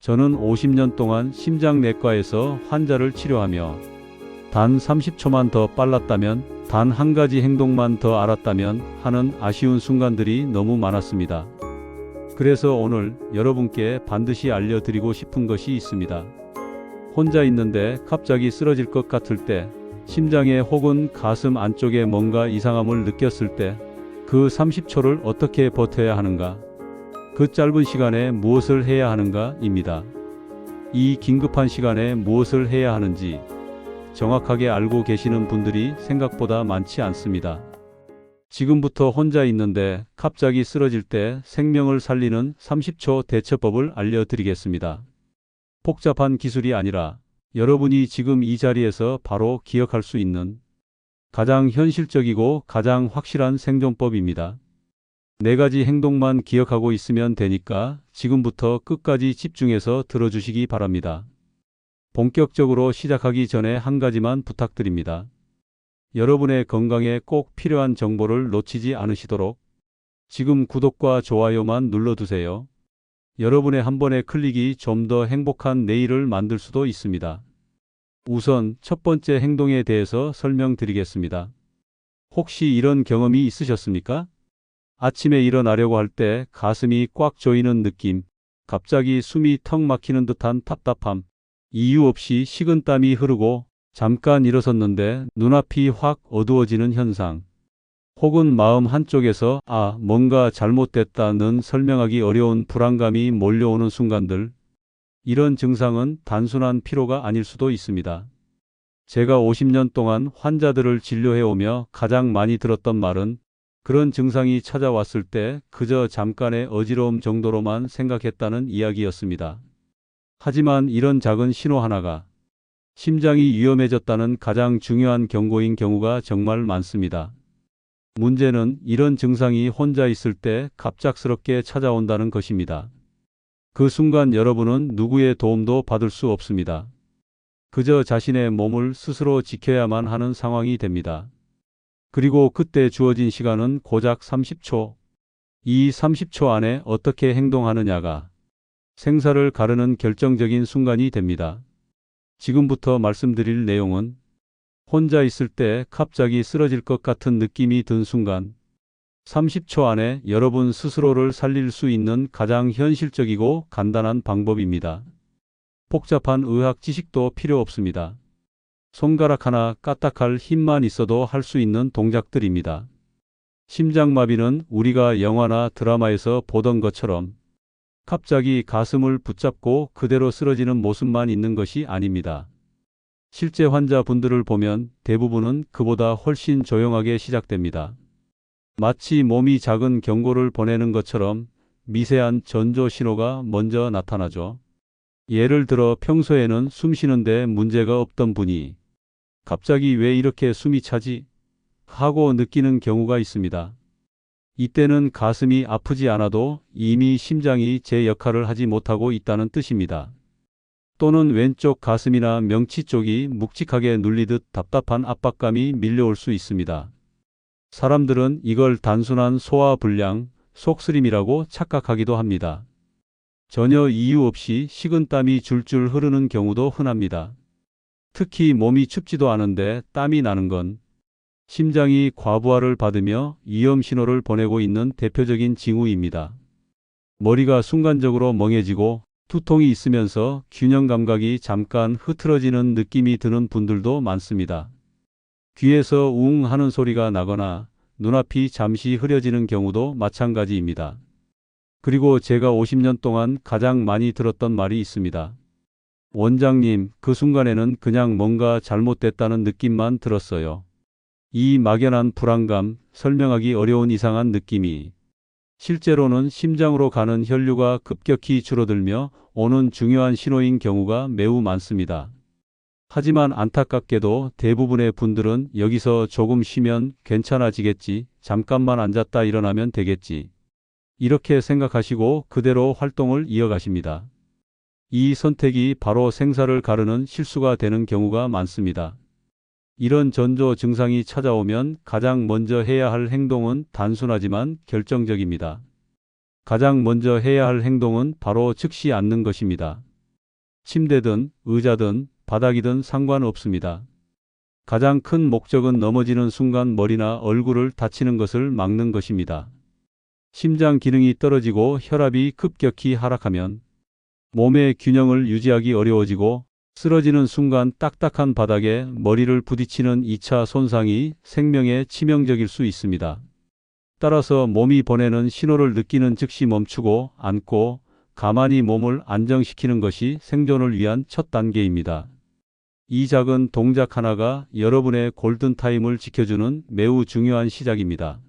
저는 50년 동안 심장내과에서 환자를 치료하며 단 30초만 더 빨랐다면, 단 한 가지 행동만 더 알았다면 하는 아쉬운 순간들이 너무 많았습니다. 그래서 오늘 여러분께 반드시 알려드리고 싶은 것이 있습니다. 혼자 있는데 갑자기 쓰러질 것 같을 때, 심장에 혹은 가슴 안쪽에 뭔가 이상함을 느꼈을 때, 그 30초를 어떻게 버텨야 하는가? 그 짧은 시간에 무엇을 해야 하는가입니다. 이 긴급한 시간에 무엇을 해야 하는지 정확하게 알고 계시는 분들이 생각보다 많지 않습니다. 지금부터 혼자 있는데 갑자기 쓰러질 때 생명을 살리는 30초 대처법을 알려드리겠습니다. 복잡한 기술이 아니라 여러분이 지금 이 자리에서 바로 기억할 수 있는 가장 현실적이고 가장 확실한 생존법입니다. 4가지 행동만 기억하고 있으면 되니까 지금부터 끝까지 집중해서 들어주시기 바랍니다. 본격적으로 시작하기 전에 한 가지만 부탁드립니다. 여러분의 건강에 꼭 필요한 정보를 놓치지 않으시도록 지금 구독과 좋아요만 눌러두세요. 여러분의 한 번의 클릭이 좀 더 행복한 내일을 만들 수도 있습니다. 우선 첫 번째 행동에 대해서 설명드리겠습니다. 혹시 이런 경험이 있으셨습니까? 아침에 일어나려고 할 때 가슴이 꽉 조이는 느낌, 갑자기 숨이 턱 막히는 듯한 답답함, 이유 없이 식은땀이 흐르고 잠깐 일어섰는데 눈앞이 확 어두워지는 현상, 혹은 마음 한쪽에서 뭔가 잘못됐다는 설명하기 어려운 불안감이 몰려오는 순간들. 이런 증상은 단순한 피로가 아닐 수도 있습니다. 제가 50년 동안 환자들을 진료해오며 가장 많이 들었던 말은, 그런 증상이 찾아왔을 때 그저 잠깐의 어지러움 정도로만 생각했다는 이야기였습니다. 하지만 이런 작은 신호 하나가 심장이 위험해졌다는 가장 중요한 경고인 경우가 정말 많습니다. 문제는 이런 증상이 혼자 있을 때 갑작스럽게 찾아온다는 것입니다. 그 순간 여러분은 누구의 도움도 받을 수 없습니다. 그저 자신의 몸을 스스로 지켜야만 하는 상황이 됩니다. 그리고 그때 주어진 시간은 고작 30초. 이 30초 안에 어떻게 행동하느냐가 생사를 가르는 결정적인 순간이 됩니다. 지금부터 말씀드릴 내용은 혼자 있을 때 갑자기 쓰러질 것 같은 느낌이 든 순간, 30초 안에 여러분 스스로를 살릴 수 있는 가장 현실적이고 간단한 방법입니다. 복잡한 의학 지식도 필요 없습니다. 손가락 하나 까딱할 힘만 있어도 할 수 있는 동작들입니다. 심장마비는 우리가 영화나 드라마에서 보던 것처럼 갑자기 가슴을 붙잡고 그대로 쓰러지는 모습만 있는 것이 아닙니다. 실제 환자분들을 보면 대부분은 그보다 훨씬 조용하게 시작됩니다. 마치 몸이 작은 경고를 보내는 것처럼 미세한 전조 신호가 먼저 나타나죠. 예를 들어 평소에는 숨 쉬는데 문제가 없던 분이 갑자기 왜 이렇게 숨이 차지? 하고 느끼는 경우가 있습니다. 이때는 가슴이 아프지 않아도 이미 심장이 제 역할을 하지 못하고 있다는 뜻입니다. 또는 왼쪽 가슴이나 명치 쪽이 묵직하게 눌리듯 답답한 압박감이 밀려올 수 있습니다. 사람들은 이걸 단순한 소화불량, 속쓰림이라고 착각하기도 합니다. 전혀 이유 없이 식은땀이 줄줄 흐르는 경우도 흔합니다. 특히 몸이 춥지도 않은데 땀이 나는 건 심장이 과부하를 받으며 위험 신호를 보내고 있는 대표적인 징후입니다. 머리가 순간적으로 멍해지고 두통이 있으면서 균형 감각이 잠깐 흐트러지는 느낌이 드는 분들도 많습니다. 귀에서 우웅 하는 소리가 나거나 눈앞이 잠시 흐려지는 경우도 마찬가지입니다. 그리고 제가 50년 동안 가장 많이 들었던 말이 있습니다. 원장님, 그 순간에는 그냥 뭔가 잘못됐다는 느낌만 들었어요. 이 막연한 불안감, 설명하기 어려운 이상한 느낌이 실제로는 심장으로 가는 혈류가 급격히 줄어들며 오는 중요한 신호인 경우가 매우 많습니다. 하지만 안타깝게도 대부분의 분들은 여기서 조금 쉬면 괜찮아지겠지, 잠깐만 앉았다 일어나면 되겠지, 이렇게 생각하시고 그대로 활동을 이어가십니다. 이 선택이 바로 생사를 가르는 실수가 되는 경우가 많습니다. 이런 전조 증상이 찾아오면 가장 먼저 해야 할 행동은 단순하지만 결정적입니다. 가장 먼저 해야 할 행동은 바로 즉시 앉는 것입니다. 침대든 의자든 바닥이든 상관없습니다. 가장 큰 목적은 넘어지는 순간 머리나 얼굴을 다치는 것을 막는 것입니다. 심장 기능이 떨어지고 혈압이 급격히 하락하면 몸의 균형을 유지하기 어려워지고 쓰러지는 순간 딱딱한 바닥에 머리를 부딪히는 2차 손상이 생명에 치명적일 수 있습니다. 따라서 몸이 보내는 신호를 느끼는 즉시 멈추고 앉고 가만히 몸을 안정시키는 것이 생존을 위한 첫 단계입니다. 이 작은 동작 하나가 여러분의 골든타임을 지켜주는 매우 중요한 시작입니다.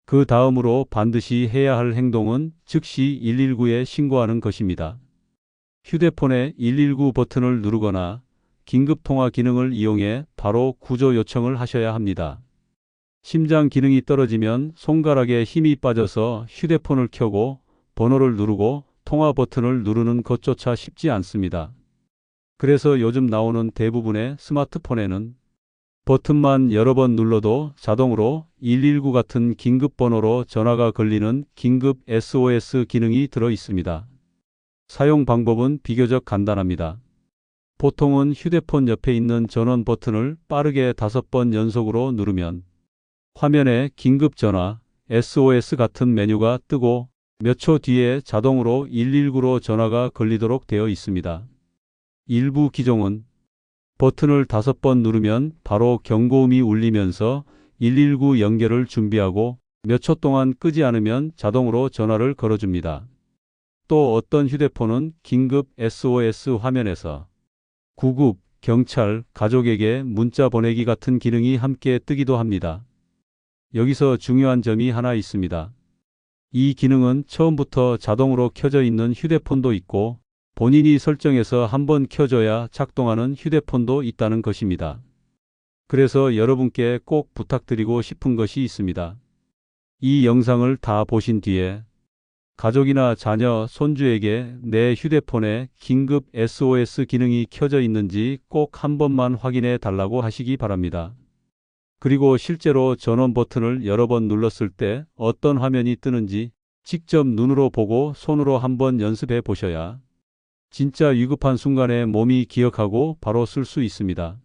그 다음으로 반드시 해야 할 행동은 즉시 119에 신고하는 것입니다. 휴대폰의 119 버튼을 누르거나 긴급통화 기능을 이용해 바로 구조 요청을 하셔야 합니다. 심장 기능이 떨어지면 손가락에 힘이 빠져서 휴대폰을 켜고 번호를 누르고 통화 버튼을 누르는 것조차 쉽지 않습니다. 그래서 요즘 나오는 대부분의 스마트폰에는 버튼만 여러 번 눌러도 자동으로 119 같은 긴급 번호로 전화가 걸리는 긴급 SOS 기능이 들어 있습니다. 사용 방법은 비교적 간단합니다. 보통은 휴대폰 옆에 있는 전원 버튼을 빠르게 5번 연속으로 누르면 화면에 긴급 전화, SOS 같은 메뉴가 뜨고 몇 초 뒤에 자동으로 119로 전화가 걸리도록 되어 있습니다. 일부 기종은 버튼을 5번 누르면 바로 경고음이 울리면서 119 연결을 준비하고 몇 초 동안 끄지 않으면 자동으로 전화를 걸어줍니다. 또 어떤 휴대폰은 긴급 SOS 화면에서 구급, 경찰, 가족에게 문자 보내기 같은 기능이 함께 뜨기도 합니다. 여기서 중요한 점이 하나 있습니다. 이 기능은 처음부터 자동으로 켜져 있는 휴대폰도 있고 본인이 설정해서 한번 켜줘야 작동하는 휴대폰도 있다는 것입니다. 그래서 여러분께 꼭 부탁드리고 싶은 것이 있습니다. 이 영상을 다 보신 뒤에 가족이나 자녀, 손주에게 내 휴대폰에 긴급 SOS 기능이 켜져 있는지 꼭 한 번만 확인해 달라고 하시기 바랍니다. 그리고 실제로 전원 버튼을 여러 번 눌렀을 때 어떤 화면이 뜨는지 직접 눈으로 보고 손으로 한번 연습해 보셔야 진짜 위급한 순간에 몸이 기억하고 바로 쓸 수 있습니다.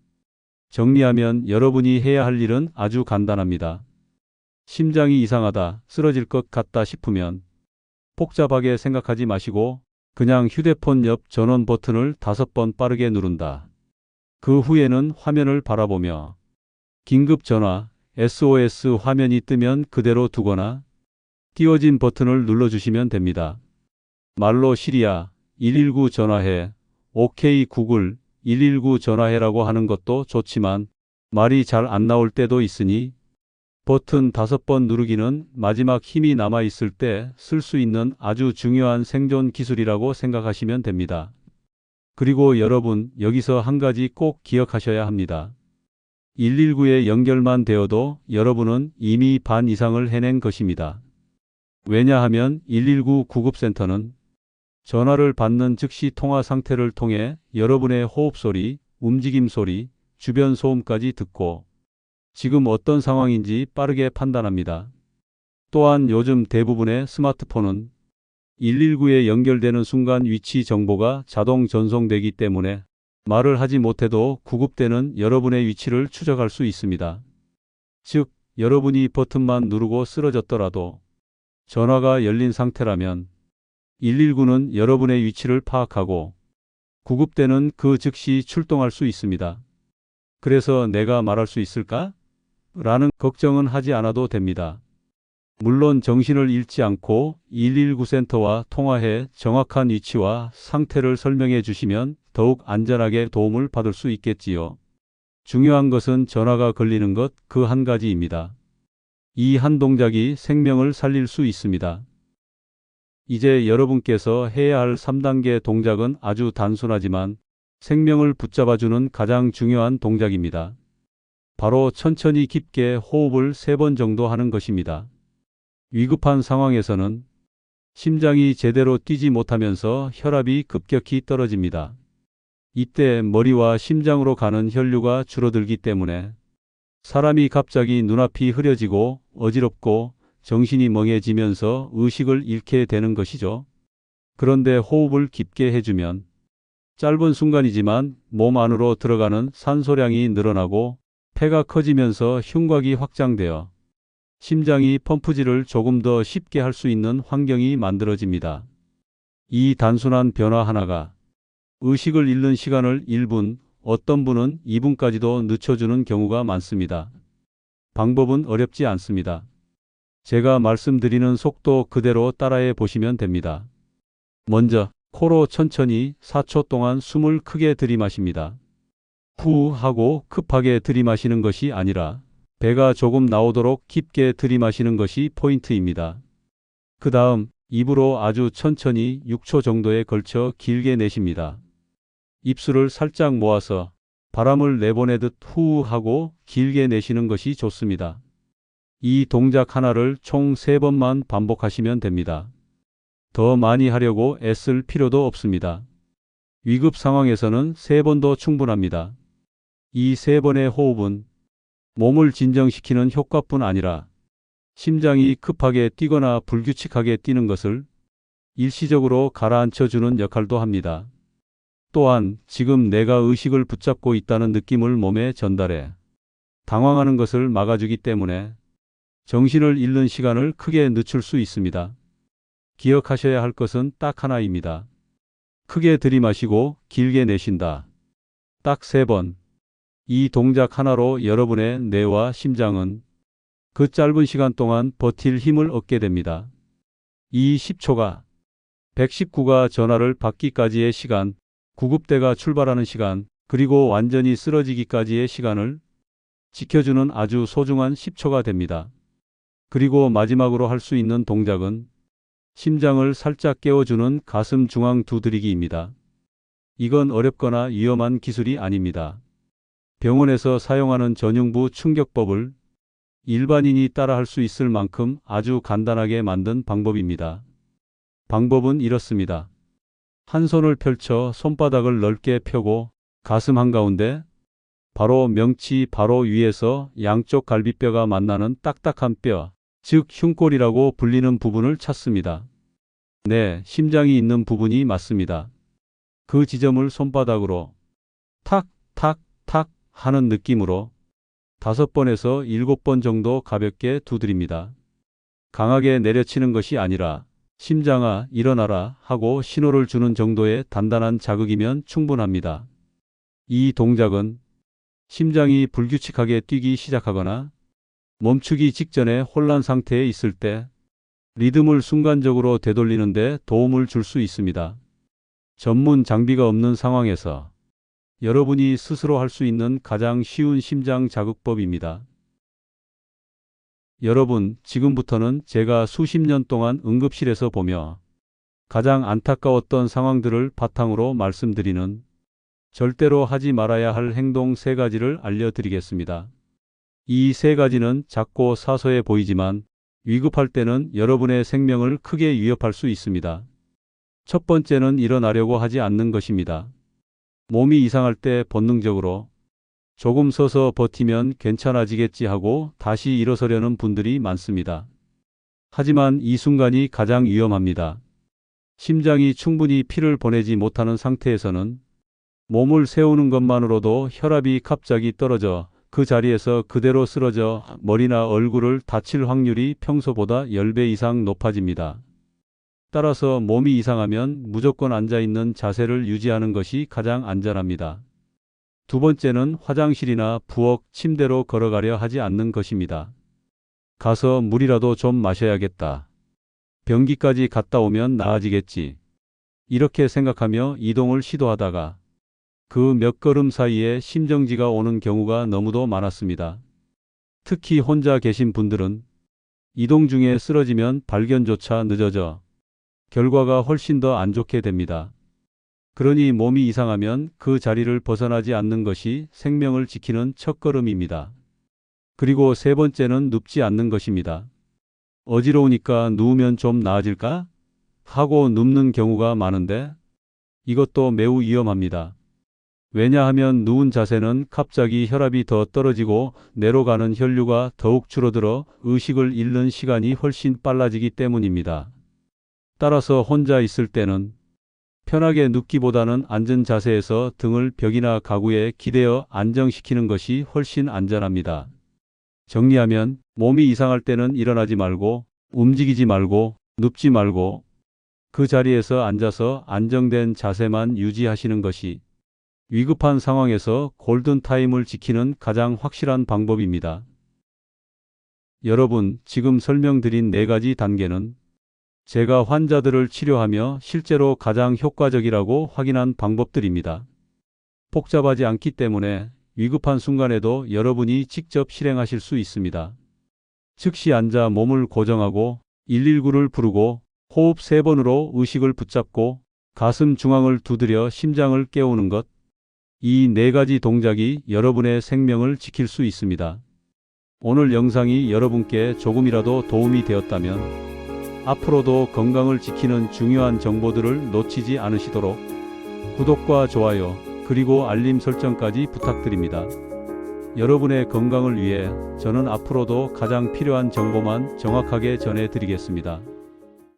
정리하면 여러분이 해야 할 일은 아주 간단합니다. 심장이 이상하다, 쓰러질 것 같다 싶으면 복잡하게 생각하지 마시고 그냥 휴대폰 옆 전원 버튼을 5번 빠르게 누른다. 그 후에는 화면을 바라보며 긴급 전화, SOS 화면이 뜨면 그대로 두거나 띄워진 버튼을 눌러주시면 됩니다. 말로 시리야, 119 전화해, OK 구글, 119 전화해라고 하는 것도 좋지만 말이 잘 안 나올 때도 있으니 버튼 5번 누르기는 마지막 힘이 남아 있을 때 쓸 수 있는 아주 중요한 생존 기술이라고 생각하시면 됩니다. 그리고 여러분, 여기서 한 가지 꼭 기억하셔야 합니다. 119에 연결만 되어도 여러분은 이미 반 이상을 해낸 것입니다. 왜냐하면 119 구급센터는 전화를 받는 즉시 통화 상태를 통해 여러분의 호흡 소리, 움직임 소리, 주변 소음까지 듣고 지금 어떤 상황인지 빠르게 판단합니다. 또한 요즘 대부분의 스마트폰은 119에 연결되는 순간 위치 정보가 자동 전송되기 때문에 말을 하지 못해도 구급대는 여러분의 위치를 추적할 수 있습니다. 즉, 여러분이 버튼만 누르고 쓰러졌더라도 전화가 열린 상태라면 119는 여러분의 위치를 파악하고 구급대는 그 즉시 출동할 수 있습니다. 그래서 내가 말할 수 있을까? 라는 걱정은 하지 않아도 됩니다. 물론 정신을 잃지 않고 119 센터와 통화해 정확한 위치와 상태를 설명해 주시면 더욱 안전하게 도움을 받을 수 있겠지요. 중요한 것은 전화가 걸리는 것 그 한 가지입니다. 이 한 동작이 생명을 살릴 수 있습니다. 이제 여러분께서 해야 할 3단계 동작은 아주 단순하지만 생명을 붙잡아주는 가장 중요한 동작입니다. 바로 천천히 깊게 호흡을 3번 정도 하는 것입니다. 위급한 상황에서는 심장이 제대로 뛰지 못하면서 혈압이 급격히 떨어집니다. 이때 머리와 심장으로 가는 혈류가 줄어들기 때문에 사람이 갑자기 눈앞이 흐려지고 어지럽고 정신이 멍해지면서 의식을 잃게 되는 것이죠. 그런데 호흡을 깊게 해주면 짧은 순간이지만 몸 안으로 들어가는 산소량이 늘어나고 폐가 커지면서 흉곽이 확장되어 심장이 펌프질을 조금 더 쉽게 할 수 있는 환경이 만들어집니다. 이 단순한 변화 하나가 의식을 잃는 시간을 1분, 어떤 분은 2분까지도 늦춰주는 경우가 많습니다. 방법은 어렵지 않습니다. 제가 말씀드리는 속도 그대로 따라해 보시면 됩니다. 먼저 코로 천천히 4초 동안 숨을 크게 들이마십니다. 후 하고 급하게 들이마시는 것이 아니라 배가 조금 나오도록 깊게 들이마시는 것이 포인트입니다. 그 다음 입으로 아주 천천히 6초 정도에 걸쳐 길게 내쉽니다. 입술을 살짝 모아서 바람을 내보내듯 후 하고 길게 내쉬는 것이 좋습니다. 이 동작 하나를 총 3번만 반복하시면 됩니다. 더 많이 하려고 애쓸 필요도 없습니다. 위급 상황에서는 3번도 충분합니다. 이 3번의 호흡은 몸을 진정시키는 효과뿐 아니라 심장이 급하게 뛰거나 불규칙하게 뛰는 것을 일시적으로 가라앉혀주는 역할도 합니다. 또한 지금 내가 의식을 붙잡고 있다는 느낌을 몸에 전달해 당황하는 것을 막아주기 때문에 정신을 잃는 시간을 크게 늦출 수 있습니다. 기억하셔야 할 것은 딱 하나입니다. 크게 들이마시고 길게 내쉰다. 딱 3번. 이 동작 하나로 여러분의 뇌와 심장은 그 짧은 시간 동안 버틸 힘을 얻게 됩니다. 이 10초가 119가 전화를 받기까지의 시간, 구급대가 출발하는 시간, 그리고 완전히 쓰러지기까지의 시간을 지켜주는 아주 소중한 10초가 됩니다. 그리고 마지막으로 할 수 있는 동작은 심장을 살짝 깨워주는 가슴 중앙 두드리기입니다. 이건 어렵거나 위험한 기술이 아닙니다. 병원에서 사용하는 전흉부 충격법을 일반인이 따라 할 수 있을 만큼 아주 간단하게 만든 방법입니다. 방법은 이렇습니다. 한 손을 펼쳐 손바닥을 넓게 펴고 가슴 한가운데 바로 명치 바로 위에서 양쪽 갈비뼈가 만나는 딱딱한 뼈, 즉 흉골이라고 불리는 부분을 찾습니다. 네, 심장이 있는 부분이 맞습니다. 그 지점을 손바닥으로 탁, 탁, 탁 하는 느낌으로 5번에서 7번 정도 가볍게 두드립니다. 강하게 내려치는 것이 아니라 심장아 일어나라 하고 신호를 주는 정도의 단단한 자극이면 충분합니다. 이 동작은 심장이 불규칙하게 뛰기 시작하거나 멈추기 직전에 혼란 상태에 있을 때 리듬을 순간적으로 되돌리는 데 도움을 줄 수 있습니다. 전문 장비가 없는 상황에서 여러분이 스스로 할 수 있는 가장 쉬운 심장 자극법입니다. 여러분, 지금부터는 제가 수십 년 동안 응급실에서 보며 가장 안타까웠던 상황들을 바탕으로 말씀드리는 절대로 하지 말아야 할 행동 3가지를 알려드리겠습니다. 이 3가지는 작고 사소해 보이지만 위급할 때는 여러분의 생명을 크게 위협할 수 있습니다. 첫 번째는 일어나려고 하지 않는 것입니다. 몸이 이상할 때 본능적으로 조금 서서 버티면 괜찮아지겠지 하고 다시 일어서려는 분들이 많습니다. 하지만 이 순간이 가장 위험합니다. 심장이 충분히 피를 보내지 못하는 상태에서는 몸을 세우는 것만으로도 혈압이 갑자기 떨어져 그 자리에서 그대로 쓰러져 머리나 얼굴을 다칠 확률이 평소보다 10배 이상 높아집니다. 따라서 몸이 이상하면 무조건 앉아있는 자세를 유지하는 것이 가장 안전합니다. 두 번째는 화장실이나 부엌, 침대로 걸어가려 하지 않는 것입니다. 가서 물이라도 좀 마셔야겠다. 변기까지 갔다 오면 나아지겠지. 이렇게 생각하며 이동을 시도하다가 그 몇 걸음 사이에 심정지가 오는 경우가 너무도 많았습니다. 특히 혼자 계신 분들은 이동 중에 쓰러지면 발견조차 늦어져 결과가 훨씬 더 안 좋게 됩니다. 그러니 몸이 이상하면 그 자리를 벗어나지 않는 것이 생명을 지키는 첫걸음입니다. 그리고 3번째는 눕지 않는 것입니다. 어지러우니까 누우면 좀 나아질까? 하고 눕는 경우가 많은데 이것도 매우 위험합니다. 왜냐하면 누운 자세는 갑자기 혈압이 더 떨어지고 뇌로 가는 혈류가 더욱 줄어들어 의식을 잃는 시간이 훨씬 빨라지기 때문입니다. 따라서 혼자 있을 때는 편하게 눕기보다는 앉은 자세에서 등을 벽이나 가구에 기대어 안정시키는 것이 훨씬 안전합니다. 정리하면 몸이 이상할 때는 일어나지 말고 움직이지 말고 눕지 말고 그 자리에서 앉아서 안정된 자세만 유지하시는 것이 위급한 상황에서 골든타임을 지키는 가장 확실한 방법입니다. 여러분, 지금 설명드린 4가지 단계는 제가 환자들을 치료하며 실제로 가장 효과적이라고 확인한 방법들입니다. 복잡하지 않기 때문에 위급한 순간에도 여러분이 직접 실행하실 수 있습니다. 즉시 앉아 몸을 고정하고 119를 부르고 호흡 3번으로 의식을 붙잡고 가슴 중앙을 두드려 심장을 깨우는 것. 이 4가지 동작이 여러분의 생명을 지킬 수 있습니다. 오늘 영상이 여러분께 조금이라도 도움이 되었다면 앞으로도 건강을 지키는 중요한 정보들을 놓치지 않으시도록 구독과 좋아요 그리고 알림 설정까지 부탁드립니다. 여러분의 건강을 위해 저는 앞으로도 가장 필요한 정보만 정확하게 전해드리겠습니다.